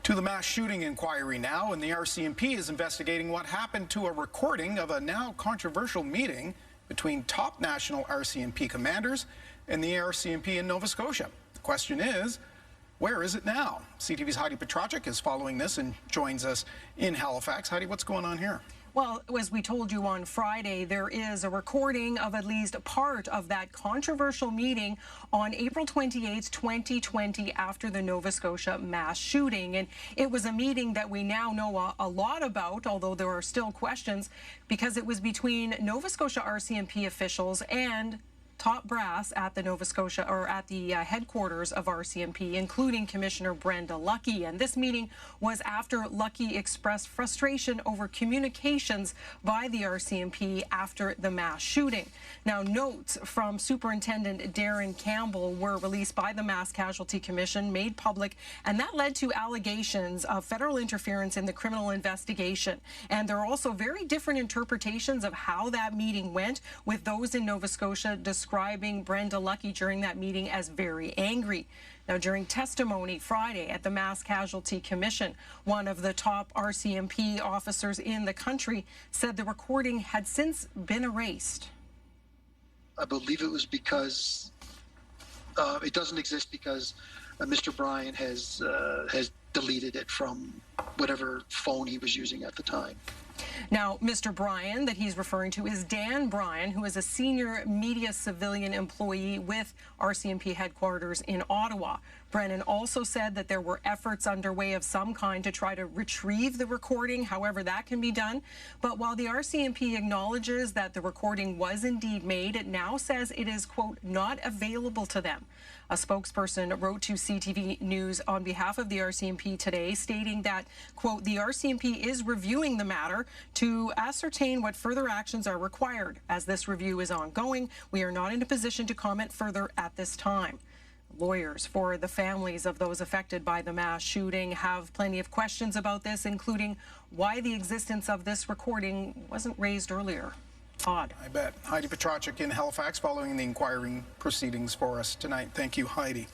To the mass shooting inquiry now, and the RCMP is investigating what happened to a recording of a now controversial meeting between top national RCMP commanders and the RCMP in Nova Scotia. The question is, where is it now? CTV's Heidi Petracek is following this and joins us in Halifax. Heidi, what's going on here? Well, as we told you on Friday, there is a recording of at least part of that controversial meeting on April 28, 2020, after the Nova Scotia mass shooting. And it was a meeting that we now know a lot about, although there are still questions, because it was between Nova Scotia RCMP officials and top brass at the Nova Scotia, or at the headquarters of RCMP, including Commissioner Brenda Lucki. And this meeting was after Lucki expressed frustration over communications by the RCMP after the mass shooting. Now, notes from Superintendent Darren Campbell were released by the Mass Casualty Commission, made public, and that led to allegations of federal interference in the criminal investigation. And there are also very different interpretations of how that meeting went, with those in Nova Scotia describing Brenda Lucki during that meeting as very angry. Now, during testimony Friday at the Mass Casualty Commission, one of the top RCMP officers in the country said the recording had since been erased. I believe it was because it doesn't exist because Mr. Bryan has deleted it from whatever phone he was using at the time. Now, Mr. Bryan that he's referring to is Dan Bryan, who is a senior media civilian employee with RCMP headquarters in Ottawa. Brennan also said that there were efforts underway of some kind to try to retrieve the recording, however that can be done. But while the RCMP acknowledges that the recording was indeed made, it now says it is, quote, not available to them. A spokesperson wrote to CTV News on behalf of the RCMP today, stating that, quote, the RCMP is reviewing the matter to ascertain what further actions are required. As this review is ongoing, we are not in a position to comment further at this time. Lawyers for the families of those affected by the mass shooting have plenty of questions about this, including why the existence of this recording wasn't raised earlier. Odd. I bet. Heidi Petracek in Halifax following the inquiring proceedings for us tonight. Thank you, Heidi.